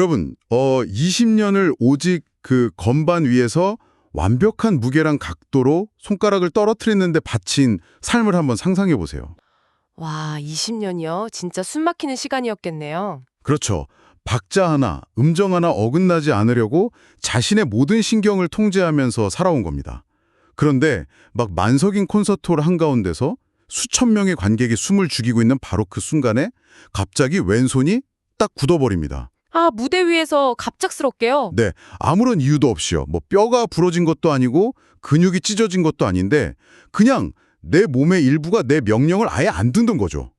여러분, 20년을 오직 그 건반 위에서 완벽한 무게랑 각도로 손가락을 떨어뜨리는데 바친 삶을 한번 상상해 보세요. 와, 20년이요? 진짜 숨막히는 시간이었겠네요. 그렇죠. 박자 하나, 음정 하나 어긋나지 않으려고 자신의 모든 신경을 통제하면서 살아온 겁니다. 그런데 막 만석인 콘서트홀 한가운데서 수천 명의 관객이 숨을 죽이고 있는 바로 그 순간에 갑자기 왼손이 딱 굳어버립니다. 아, 무대 위에서 갑작스럽게요? 네, 아무런 이유도 없이요. 뭐 뼈가 부러진 것도 아니고 근육이 찢어진 것도 아닌데 그냥 내 몸의 일부가 내 명령을 아예 안 듣는 거죠.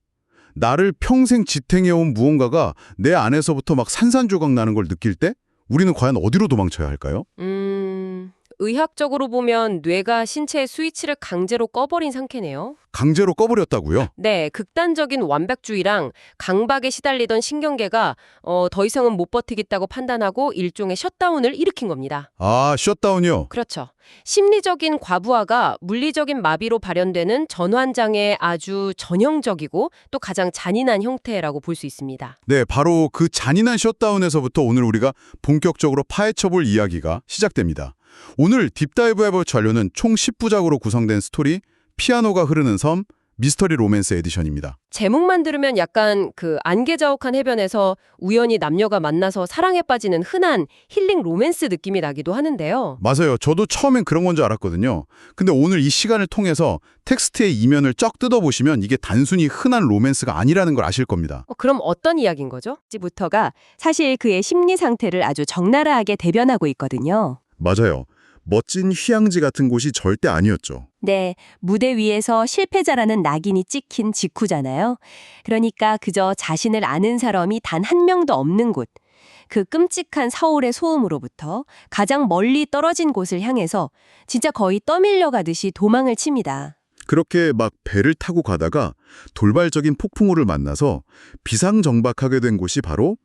나를 평생 지탱해온 무언가가 내 안에서부터 막 산산조각 나는 걸 느낄 때 우리는 과연 어디로 도망쳐야 할까요? 의학적으로 보면 뇌가 신체의 스위치를 강제로 꺼버린 상태네요. 강제로 꺼버렸다고요? 네, 극단적인 완벽주의랑 강박에 시달리던 신경계가 더 이상은 못 버티겠다고 판단하고 일종의 셧다운을 일으킨 겁니다. 아, 셧다운이요? 그렇죠. 심리적인 과부하가 물리적인 마비로 발현되는 전환장애의 아주 전형적이고 또 가장 잔인한 형태라고 볼 수 있습니다. 네, 바로 그 잔인한 셧다운에서부터 오늘 우리가 본격적으로 파헤쳐볼 이야기가 시작됩니다. 오늘 딥다이브 해볼 전료는 총 10부작으로 구성된 스토리 피아노가 흐르는 섬 미스터리 로맨스 에디션입니다. 제목만 들으면 약간 그 안개자욱한 해변에서 우연히 남녀가 만나서 사랑에 빠지는 흔한 힐링 로맨스 느낌이 나기도 하는데요. 맞아요. 저도 처음엔 그런 건 줄 알았거든요. 근데 오늘 이 시간을 통해서 텍스트의 이면을 쩍 뜯어보시면 이게 단순히 흔한 로맨스가 아니라는 걸 아실 겁니다. 그럼 어떤 이야기인 거죠? 부터가 사실 그의 심리 상태를 아주 적나라하게 대변하고 있거든요. 맞아요. 멋진 휴양지 같은 곳이 절대 아니었죠. 네, 무대 위에서 실패자라는 낙인이 찍힌 직후잖아요. 그러니까 그저 자신을 아는 사람이 단 한 명도 없는 곳. 그 끔찍한 서울의 소음으로부터 가장 멀리 떨어진 곳을 향해서 진짜 거의 떠밀려 가듯이 도망을 칩니다. 그렇게 막 배를 타고 가다가 돌발적인 폭풍우를 만나서 비상정박하게 된 곳이 바로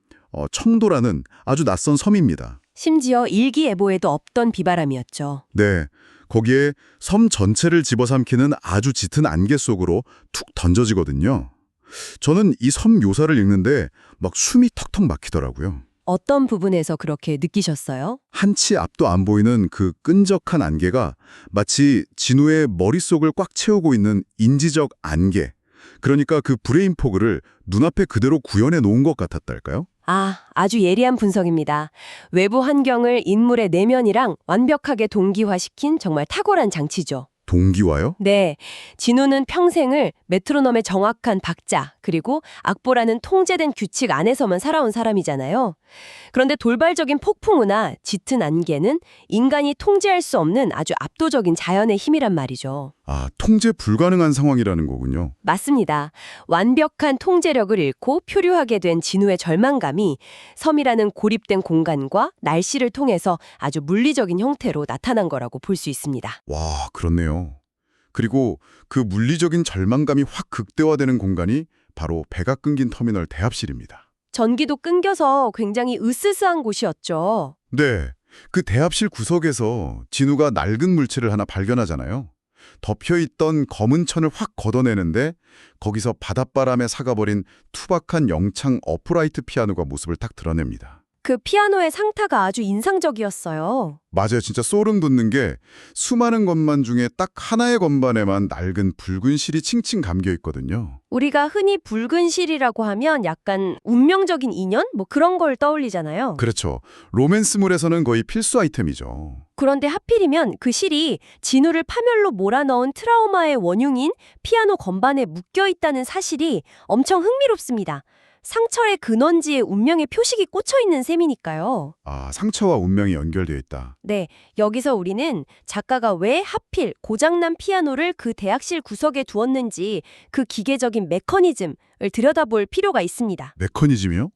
청도라는 아주 낯선 섬입니다. 심지어 일기예보에도 없던 비바람이었죠. 네, 거기에 섬 전체를 집어삼키는 아주 짙은 안개 속으로 툭 던져지거든요. 저는 이 섬 묘사를 읽는데 막 숨이 턱턱 막히더라고요. 어떤 부분에서 그렇게 느끼셨어요? 한치 앞도 안 보이는 그 끈적한 안개가 마치 진우의 머릿속을 꽉 채우고 있는 인지적 안개. 그러니까 그 브레인 포그를 눈앞에 그대로 구현해 놓은 것 같았달까요? 아주 예리한 분석입니다. 외부 환경을 인물의 내면이랑 완벽하게 동기화시킨 정말 탁월한 장치죠. 동기화요? 네, 진우는 평생을 메트로놈의 정확한 박자, 그리고 악보라는 통제된 규칙 안에서만 살아온 사람이잖아요. 그런데 돌발적인 폭풍우나 짙은 안개는 인간이 통제할 수 없는 아주 압도적인 자연의 힘이란 말이죠. 아, 통제 불가능한 상황이라는 거군요. 맞습니다. 완벽한 통제력을 잃고 표류하게 된 진우의 절망감이 섬이라는 고립된 공간과 날씨를 통해서 아주 물리적인 형태로 나타난 거라고 볼 수 있습니다. 와, 그렇네요. 그리고 그 물리적인 절망감이 확 극대화되는 공간이 바로 배가 끊긴 터미널 대합실입니다. 전기도 끊겨서 굉장히 으스스한 곳이었죠. 네, 그 대합실 구석에서 진우가 낡은 물체를 하나 발견하잖아요. 덮여있던 검은 천을 확 걷어내는데 거기서 바닷바람에 사가버린 투박한 영창 어프라이트 피아노가 모습을 딱 드러냅니다. 그 피아노의 상타가 아주 인상적이었어요. 맞아요. 진짜 소름 돋는 게 수많은 건반 중에 딱 하나의 건반에만 낡은 붉은 실이 칭칭 감겨 있거든요. 우리가 흔히 붉은 실이라고 하면 약간 운명적인 인연? 뭐 그런 걸 떠올리잖아요. 그렇죠. 로맨스물에서는 거의 필수 아이템이죠. 그런데 하필이면 그 실이 진우를 파멸로 몰아넣은 트라우마의 원흉인 피아노 건반에 묶여 있다는 사실이 엄청 흥미롭습니다. 상처의 근원지에 운명의 표식이 꽂혀 있는 셈이니까요. 아, 상처와 운명이 연결되어 있다. 네, 여기서 우리는 작가가 왜 하필 고장난 피아노를 그 대학실 구석에 두었는지 그 기계적인 메커니즘을 들여다볼 필요가 있습니다. 메커니즘이요?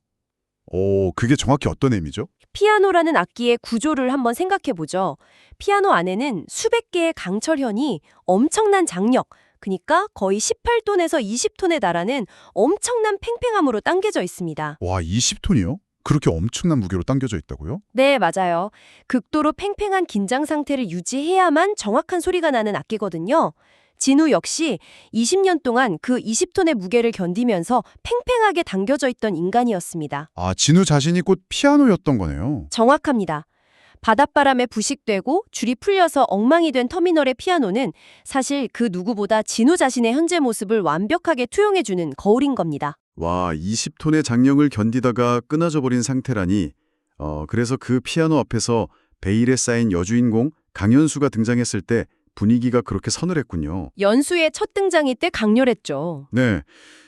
그게 정확히 어떤 의미죠? 피아노라는 악기의 구조를 한번 생각해보죠. 피아노 안에는 수백 개의 강철현이 엄청난 장력, 그러니까 거의 18톤에서 20톤에 달하는 엄청난 팽팽함으로 당겨져 있습니다. 와, 20톤이요? 그렇게 엄청난 무게로 당겨져 있다고요? 네, 맞아요. 극도로 팽팽한 긴장 상태를 유지해야만 정확한 소리가 나는 악기거든요. 진우 역시 20년 동안 그 20톤의 무게를 견디면서 팽팽하게 당겨져 있던 인간이었습니다. 아, 진우 자신이 곧 피아노였던 거네요. 정확합니다. 바닷바람에 부식되고 줄이 풀려서 엉망이 된 터미널의 피아노는 사실 그 누구보다 진우 자신의 현재 모습을 완벽하게 투영해주는 거울인 겁니다. 와, 20톤의 장령을 견디다가 끊어져 버린 상태라니. 그래서 그 피아노 앞에서 베일에 쌓인 여주인공 강연수가 등장했을 때 분위기가 그렇게 서늘했군요. 연수의 첫 등장이 때 강렬했죠. 네,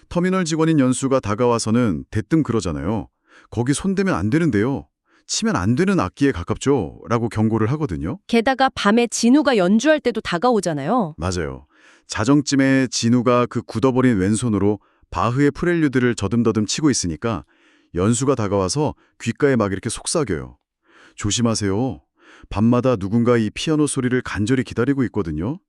터미널 직원인 연수가 다가와서는 대뜸 그러잖아요. 거기 손대면 안 되는데요. 치면 안 되는 악기에 가깝죠. 라고 경고를 하거든요. 게다가 밤에 진우가 연주할 때도 다가오잖아요. 맞아요. 자정쯤에 진우가 그 굳어버린 왼손으로 바흐의 프렐류드를 더듬더듬 치고 있으니까 연수가 다가와서 귓가에 막 이렇게 속삭여요. 조심하세요. 밤마다 누군가 이 피아노 소리를 간절히 기다리고 있거든요.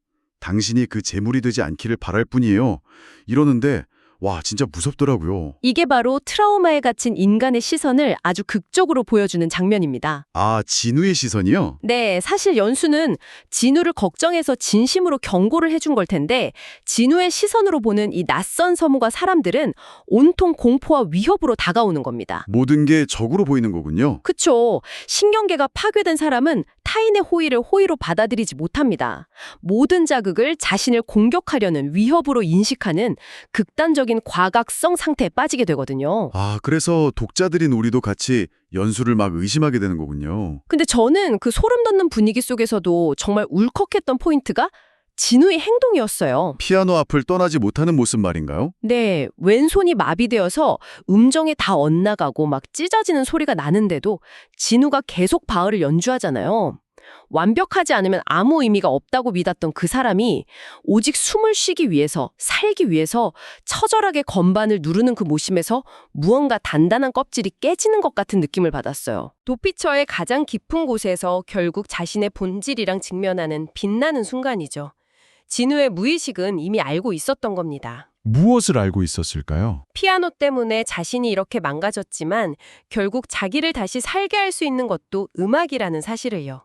당신이 그 재물이 되지 않기를 바랄 뿐이에요. 이러는데 와, 진짜 무섭더라고요. 이게 바로 트라우마에 갇힌 인간의 시선을 아주 극적으로 보여주는 장면입니다. 아, 진우의 시선이요? 네, 사실 연수는 진우를 걱정해서 진심으로 경고를 해준 걸 텐데 진우의 시선으로 보는 이 낯선 서무가 사람들은 온통 공포와 위협으로 다가오는 겁니다. 모든 게 적으로 보이는 거군요. 그쵸. 신경계가 파괴된 사람은 타인의 호의를 호의로 받아들이지 못합니다. 모든 자극을 자신을 공격하려는 위협으로 인식하는 극단적인 과각성 상태에 빠지게 되거든요. 아, 그래서 독자들인 우리도 같이 연수를 막 의심하게 되는 거군요. 근데 저는 그 소름 돋는 분위기 속에서도 정말 울컥했던 포인트가 진우의 행동이었어요. 피아노 앞을 떠나지 못하는 모습 말인가요? 네, 왼손이 마비되어서 음정이 다 엇나가고 막 찢어지는 소리가 나는데도 진우가 계속 바흐를 연주하잖아요. 완벽하지 않으면 아무 의미가 없다고 믿었던 그 사람이 오직 숨을 쉬기 위해서, 살기 위해서 처절하게 건반을 누르는 그 모심에서 무언가 단단한 껍질이 깨지는 것 같은 느낌을 받았어요. 도피처의 가장 깊은 곳에서 결국 자신의 본질이랑 직면하는 빛나는 순간이죠. 진우의 무의식은 이미 알고 있었던 겁니다. 무엇을 알고 있었을까요? 피아노 때문에 자신이 이렇게 망가졌지만 결국 자기를 다시 살게 할 수 있는 것도 음악이라는 사실을요.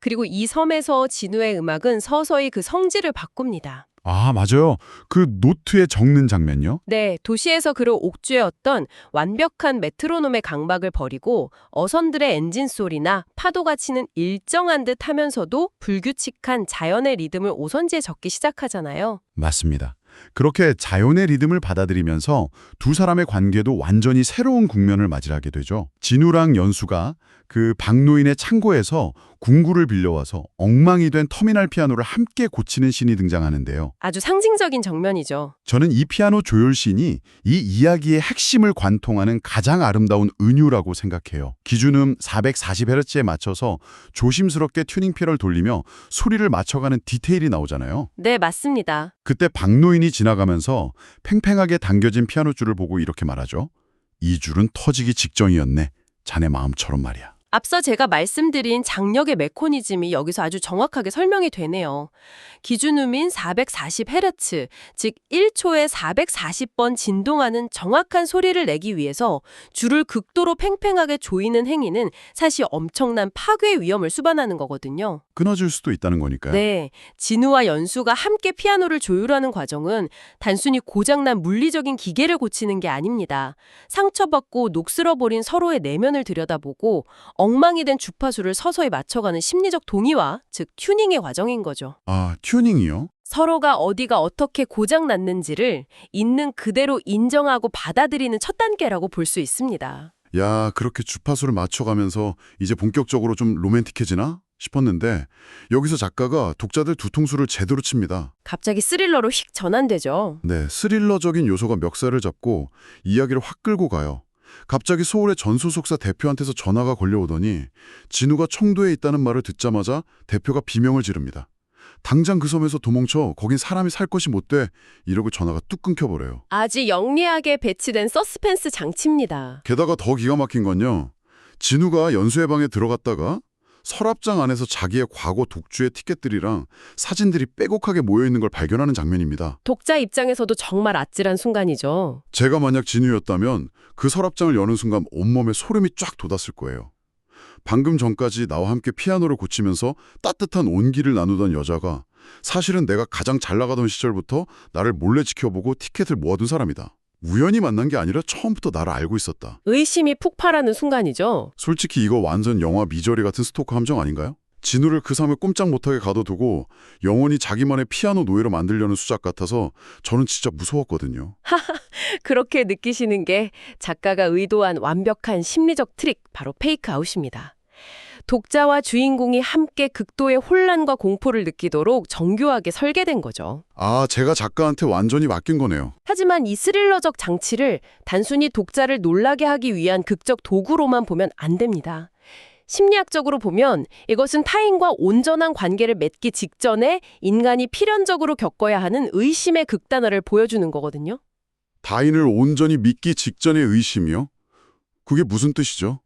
그리고 이 섬에서 진우의 음악은 서서히 그 성질을 바꿉니다. 아, 맞아요. 그 노트에 적는 장면요? 네, 도시에서 그를 옥죄었던 완벽한 메트로놈의 강박을 버리고 어선들의 엔진 소리나 파도가 치는 일정한 듯 하면서도 불규칙한 자연의 리듬을 오선지에 적기 시작하잖아요. 맞습니다. 그렇게 자연의 리듬을 받아들이면서 두 사람의 관계도 완전히 새로운 국면을 맞이하게 되죠. 진우랑 연수가 그 박노인의 창고에서 궁구를 빌려와서 엉망이 된 터미널 피아노를 함께 고치는 씬이 등장하는데요. 아주 상징적인 장면이죠. 저는 이 피아노 조율 씬이 이 이야기의 핵심을 관통하는 가장 아름다운 은유라고 생각해요. 기준음 440Hz에 맞춰서 조심스럽게 튜닝피를 돌리며 소리를 맞춰가는 디테일이 나오잖아요. 네, 맞습니다. 그때 박노인이 지나가면서 팽팽하게 당겨진 피아노 줄을 보고 이렇게 말하죠. 이 줄은 터지기 직전이었네. 자네 마음처럼 말이야. 앞서 제가 말씀드린 장력의 메커니즘이 여기서 아주 정확하게 설명이 되네요. 기준음인 440Hz, 즉 1초에 440번 진동하는 정확한 소리를 내기 위해서 줄을 극도로 팽팽하게 조이는 행위는 사실 엄청난 파괴 위험을 수반하는 거거든요. 끊어질 수도 있다는 거니까요. 네, 진우와 연수가 함께 피아노를 조율하는 과정은 단순히 고장난 물리적인 기계를 고치는 게 아닙니다. 상처받고 녹슬어버린 서로의 내면을 들여다보고 엉망이 된 주파수를 서서히 맞춰가는 심리적 동의와, 즉 튜닝의 과정인 거죠. 아, 튜닝이요? 서로가 어디가 어떻게 고장났는지를 있는 그대로 인정하고 받아들이는 첫 단계라고 볼 수 있습니다. 야, 그렇게 주파수를 맞춰가면서 이제 본격적으로 좀 로맨틱해지나 싶었는데 여기서 작가가 독자들 두통수를 제대로 칩니다. 갑자기 스릴러로 휙 전환되죠. 네, 스릴러적인 요소가 멱살을 잡고 이야기를 확 끌고 가요. 갑자기 서울의 전소속사 대표한테서 전화가 걸려오더니 진우가 청도에 있다는 말을 듣자마자 대표가 비명을 지릅니다. 당장 그 섬에서 도망쳐. 거긴 사람이 살 것이 못 돼. 이러고 전화가 뚝 끊겨버려요. 아주 영리하게 배치된 서스펜스 장치입니다. 게다가 더 기가 막힌 건요. 진우가 연수의 방에 들어갔다가 서랍장 안에서 자기의 과거 독주의 티켓들이랑 사진들이 빼곡하게 모여있는 걸 발견하는 장면입니다. 독자 입장에서도 정말 아찔한 순간이죠. 제가 만약 진우였다면 그 서랍장을 여는 순간 온몸에 소름이 쫙 돋았을 거예요. 방금 전까지 나와 함께 피아노를 고치면서 따뜻한 온기를 나누던 여자가 사실은 내가 가장 잘 나가던 시절부터 나를 몰래 지켜보고 티켓을 모아둔 사람이다. 우연히 만난 게 아니라 처음부터 나를 알고 있었다. 의심이 폭발하는 순간이죠. 솔직히 이거 완전 영화 미저리 같은 스토커 함정 아닌가요? 진우를 그 섬에 꼼짝 못하게 가둬두고 영원히 자기만의 피아노 노예로 만들려는 수작 같아서 저는 진짜 무서웠거든요. 그렇게 느끼시는 게 작가가 의도한 완벽한 심리적 트릭, 바로 페이크 아웃입니다. 독자와 주인공이 함께 극도의 혼란과 공포를 느끼도록 정교하게 설계된 거죠. 아, 제가 작가한테 완전히 맡긴 거네요. 하지만 이 스릴러적 장치를 단순히 독자를 놀라게 하기 위한 극적 도구로만 보면 안 됩니다. 심리학적으로 보면 이것은 타인과 온전한 관계를 맺기 직전에 인간이 필연적으로 겪어야 하는 의심의 극단화를 보여주는 거거든요. 타인을 온전히 믿기 직전의 의심이요? 그게 무슨 뜻이죠?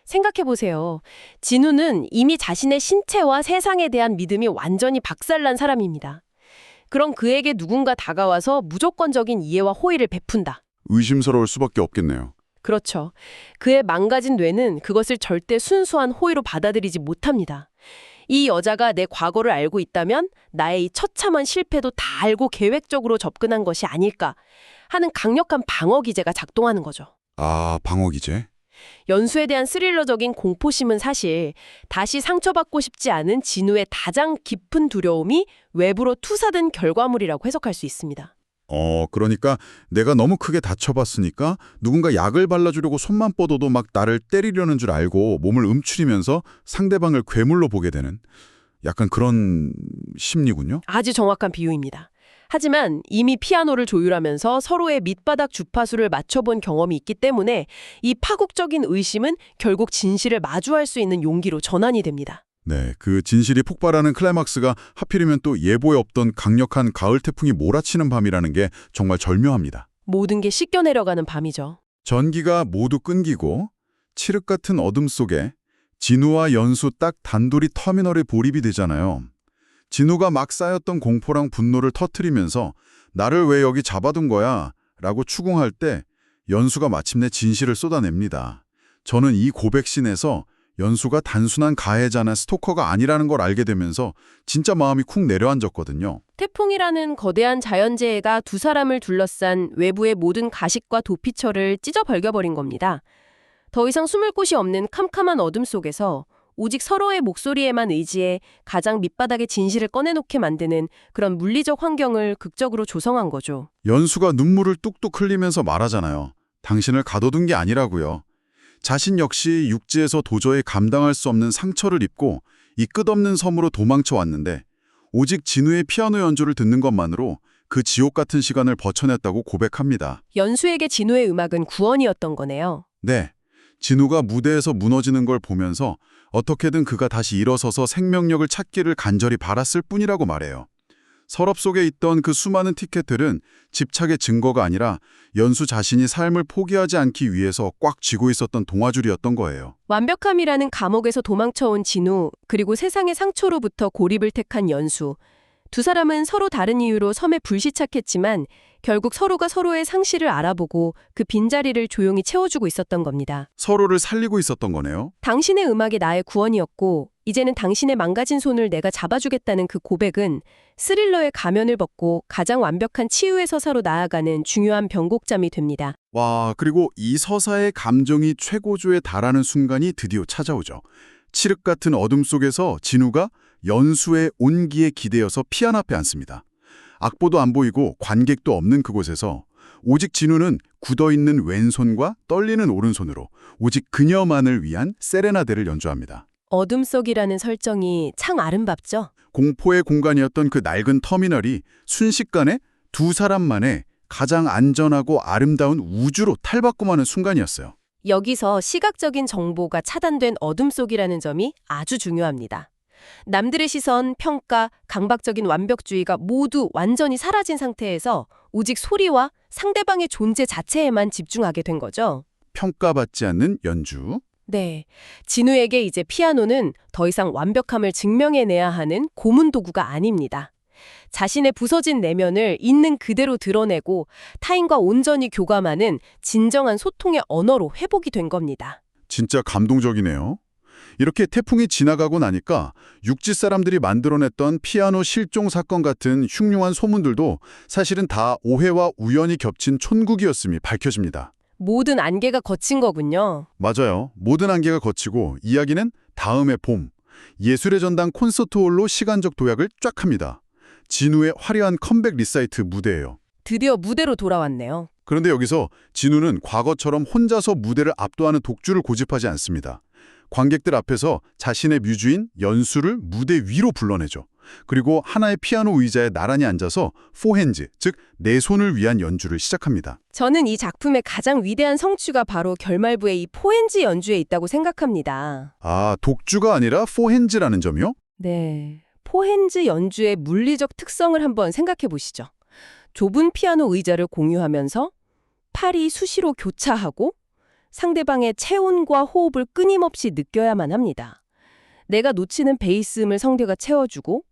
생각해보세요. 진우는 이미 자신의 신체와 세상에 대한 믿음이 완전히 박살난 사람입니다. 그럼 그에게 누군가 다가와서 무조건적인 이해와 호의를 베푼다. 의심스러울 수밖에 없겠네요. 그렇죠. 그의 망가진 뇌는 그것을 절대 순수한 호의로 받아들이지 못합니다. 이 여자가 내 과거를 알고 있다면 나의 이 처참한 실패도 다 알고 계획적으로 접근한 것이 아닐까 하는 강력한 방어 기제가 작동하는 거죠. 아, 방어 기제? 연수에 대한 스릴러적인 공포심은 사실 다시 상처받고 싶지 않은 진우의 가장 깊은 두려움이 외부로 투사된 결과물이라고 해석할 수 있습니다. 그러니까 내가 너무 크게 다쳐봤으니까 누군가 약을 발라주려고 손만 뻗어도 막 나를 때리려는 줄 알고 몸을 움츠리면서 상대방을 괴물로 보게 되는 약간 그런 심리군요. 아주 정확한 비유입니다. 하지만 이미 피아노를 조율하면서 서로의 밑바닥 주파수를 맞춰본 경험이 있기 때문에 이 파국적인 의심은 결국 진실을 마주할 수 있는 용기로 전환이 됩니다. 네, 그 진실이 폭발하는 클라이막스가 하필이면 또 예보에 없던 강력한 가을 태풍이 몰아치는 밤이라는 게 정말 절묘합니다. 모든 게 씻겨 내려가는 밤이죠. 전기가 모두 끊기고 칠흑 같은 어둠 속에 진우와 연수 딱 단둘이 터미널에 몰입이 되잖아요. 진우가 막 쌓였던 공포랑 분노를 터뜨리면서 나를 왜 여기 잡아둔 거야? 라고 추궁할 때 연수가 마침내 진실을 쏟아냅니다. 저는 이 고백신에서 연수가 단순한 가해자나 스토커가 아니라는 걸 알게 되면서 진짜 마음이 쿵 내려앉았거든요. 태풍이라는 거대한 자연재해가 두 사람을 둘러싼 외부의 모든 가식과 도피처를 찢어 벌겨버린 겁니다. 더 이상 숨을 곳이 없는 캄캄한 어둠 속에서 오직 서로의 목소리에만 의지해 가장 밑바닥의 진실을 꺼내놓게 만드는 그런 물리적 환경을 극적으로 조성한 거죠. 연수가 눈물을 뚝뚝 흘리면서 말하잖아요. 당신을 가둬둔 게 아니라고요. 자신 역시 육지에서 도저히 감당할 수 없는 상처를 입고 이 끝없는 섬으로 도망쳐 왔는데 오직 진우의 피아노 연주를 듣는 것만으로 그 지옥 같은 시간을 버텨냈다고 고백합니다. 연수에게 진우의 음악은 구원이었던 거네요. 네, 진우가 무대에서 무너지는 걸 보면서 어떻게든 그가 다시 일어서서 생명력을 찾기를 간절히 바랐을 뿐이라고 말해요. 서랍 속에 있던 그 수많은 티켓들은 집착의 증거가 아니라 연수 자신이 삶을 포기하지 않기 위해서 꽉 쥐고 있었던 동아줄이었던 거예요. 완벽함이라는 감옥에서 도망쳐온 진우, 그리고 세상의 상처로부터 고립을 택한 연수. 두 사람은 서로 다른 이유로 섬에 불시착했지만 결국 서로가 서로의 상실을 알아보고 그 빈자리를 조용히 채워주고 있었던 겁니다. 서로를 살리고 있었던 거네요. 당신의 음악이 나의 구원이었고 이제는 당신의 망가진 손을 내가 잡아주겠다는 그 고백은 스릴러의 가면을 벗고 가장 완벽한 치유의 서사로 나아가는 중요한 변곡점이 됩니다. 와, 그리고 이 서사의 감정이 최고조에 달하는 순간이 드디어 찾아오죠. 칠흑 같은 어둠 속에서 진우가 연수의 온기에 기대어서 피아노 앞에 앉습니다. 악보도 안 보이고 관객도 없는 그곳에서 오직 진우는 굳어있는 왼손과 떨리는 오른손으로 오직 그녀만을 위한 세레나데를 연주합니다. 어둠 속이라는 설정이 참 아름답죠? 공포의 공간이었던 그 낡은 터미널이 순식간에 두 사람만의 가장 안전하고 아름다운 우주로 탈바꿈하는 순간이었어요. 여기서 시각적인 정보가 차단된 어둠 속이라는 점이 아주 중요합니다. 남들의 시선, 평가, 강박적인 완벽주의가 모두 완전히 사라진 상태에서 오직 소리와 상대방의 존재 자체에만 집중하게 된 거죠. 평가받지 않는 연주. 네, 진우에게 이제 피아노는 더 이상 완벽함을 증명해내야 하는 고문 도구가 아닙니다. 자신의 부서진 내면을 있는 그대로 드러내고 타인과 온전히 교감하는 진정한 소통의 언어로 회복이 된 겁니다. 진짜 감동적이네요. 이렇게 태풍이 지나가고 나니까 육지 사람들이 만들어냈던 피아노 실종 사건 같은 흉흉한 소문들도 사실은 다 오해와 우연이 겹친 촌국이었음이 밝혀집니다. 모든 안개가 거친 거군요. 맞아요. 모든 한계가 거치고 이야기는 다음해 봄, 예술의 전당 콘서트홀로 시간적 도약을 쫙 합니다. 진우의 화려한 컴백 리사이트 무대예요. 드디어 무대로 돌아왔네요. 그런데 여기서 진우는 과거처럼 혼자서 무대를 압도하는 독주를 고집하지 않습니다. 관객들 앞에서 자신의 뮤즈인 연수를 무대 위로 불러내죠. 그리고 하나의 피아노 의자에 나란히 앉아서 포핸즈, 즉 내 손을 위한 연주를 시작합니다. 저는 이 작품의 가장 위대한 성취가 바로 결말부의 이 포핸즈 연주에 있다고 생각합니다. 아, 독주가 아니라 포핸즈라는 점이요? 네, 포핸즈 연주의 물리적 특성을 한번 생각해 보시죠. 좁은 피아노 의자를 공유하면서 팔이 수시로 교차하고 상대방의 체온과 호흡을 끊임없이 느껴야만 합니다. 내가 놓치는 베이스음을 상대가 채워주고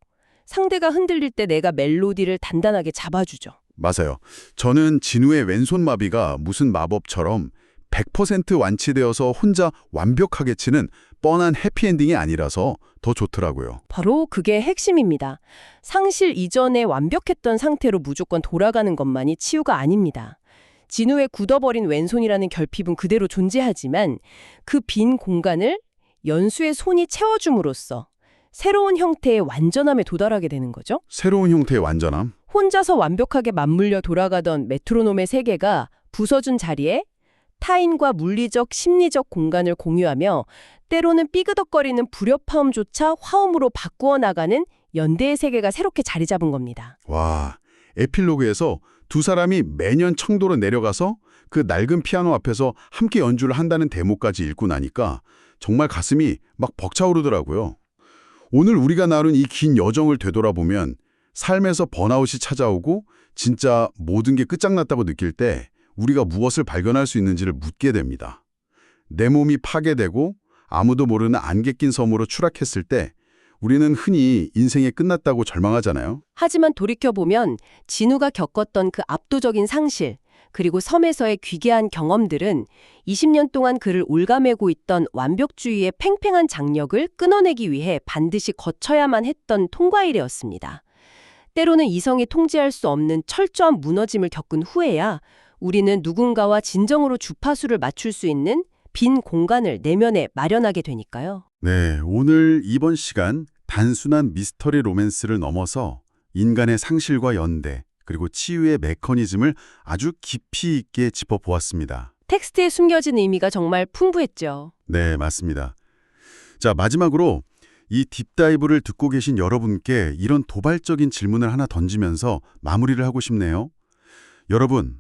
상대가 흔들릴 때 내가 멜로디를 단단하게 잡아주죠. 맞아요. 저는 진우의 왼손마비가 무슨 마법처럼 100% 완치되어서 혼자 완벽하게 치는 뻔한 해피엔딩이 아니라서 더 좋더라고요. 바로 그게 핵심입니다. 상실 이전에 완벽했던 상태로 무조건 돌아가는 것만이 치유가 아닙니다. 진우의 굳어버린 왼손이라는 결핍은 그대로 존재하지만 그 빈 공간을 연수의 손이 채워줌으로써 새로운 형태의 완전함에 도달하게 되는 거죠. 새로운 형태의 완전함? 혼자서 완벽하게 맞물려 돌아가던 메트로놈의 세계가 부서진 자리에 타인과 물리적, 심리적 공간을 공유하며 때로는 삐그덕거리는 불협화음조차 화음으로 바꾸어 나가는 연대의 세계가 새롭게 자리 잡은 겁니다. 와, 에필로그에서 두 사람이 매년 청도로 내려가서 그 낡은 피아노 앞에서 함께 연주를 한다는 대목까지 읽고 나니까 정말 가슴이 막 벅차오르더라고요. 오늘 우리가 나눈 이 긴 여정을 되돌아보면 삶에서 번아웃이 찾아오고 진짜 모든 게 끝장났다고 느낄 때 우리가 무엇을 발견할 수 있는지를 묻게 됩니다. 내 몸이 파괴되고 아무도 모르는 안개 낀 섬으로 추락했을 때 우리는 흔히 인생이 끝났다고 절망하잖아요. 하지만 돌이켜보면 진우가 겪었던 그 압도적인 상실, 그리고 섬에서의 귀괴한 경험들은 20년 동안 그를 올가매고 있던 완벽주의의 팽팽한 장력을 끊어내기 위해 반드시 거쳐야만 했던 통과일이었습니다. 때로는 이성이 통제할 수 없는 철저한 무너짐을 겪은 후에야 우리는 누군가와 진정으로 주파수를 맞출 수 있는 빈 공간을 내면에 마련하게 되니까요. 네, 오늘 이번 시간 단순한 미스터리 로맨스를 넘어서 인간의 상실과 연대, 그리고 치유의 메커니즘을 아주 깊이 있게 짚어보았습니다. 텍스트에 숨겨진 의미가 정말 풍부했죠. 네, 맞습니다. 자, 마지막으로 이 딥다이브를 듣고 계신 여러분께 이런 도발적인 질문을 하나 던지면서 마무리를 하고 싶네요. 여러분,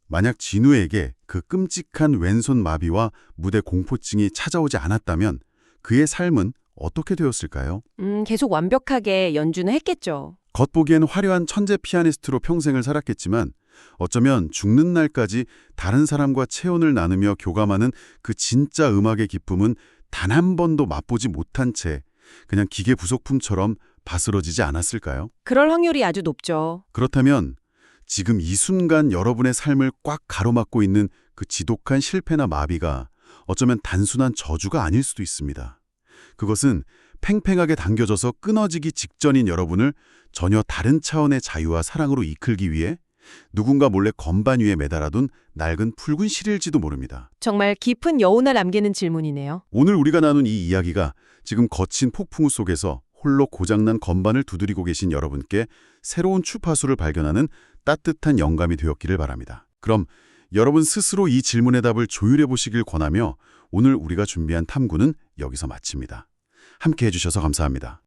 만약 진우에게 그 끔찍한 왼손 마비와 무대 공포증이 찾아오지 않았다면 그의 삶은 어떻게 되었을까요? 계속 완벽하게 연주는 했겠죠. 겉보기엔 화려한 천재 피아니스트로 평생을 살았겠지만 어쩌면 죽는 날까지 다른 사람과 체온을 나누며 교감하는 그 진짜 음악의 기쁨은 단 한 번도 맛보지 못한 채 그냥 기계 부속품처럼 바스러지지 않았을까요? 그럴 확률이 아주 높죠. 그렇다면 지금 이 순간 여러분의 삶을 꽉 가로막고 있는 그 지독한 실패나 마비가 어쩌면 단순한 저주가 아닐 수도 있습니다. 그것은 팽팽하게 당겨져서 끊어지기 직전인 여러분을 전혀 다른 차원의 자유와 사랑으로 이끌기 위해 누군가 몰래 건반 위에 매달아둔 낡은 붉은 실일지도 모릅니다. 정말 깊은 여운을 남기는 질문이네요. 오늘 우리가 나눈 이 이야기가 지금 거친 폭풍우 속에서 홀로 고장난 건반을 두드리고 계신 여러분께 새로운 주파수를 발견하는 따뜻한 영감이 되었기를 바랍니다. 그럼 여러분 스스로 이 질문의 답을 조율해 보시길 권하며 오늘 우리가 준비한 탐구는 여기서 마칩니다. 함께 해주셔서 감사합니다.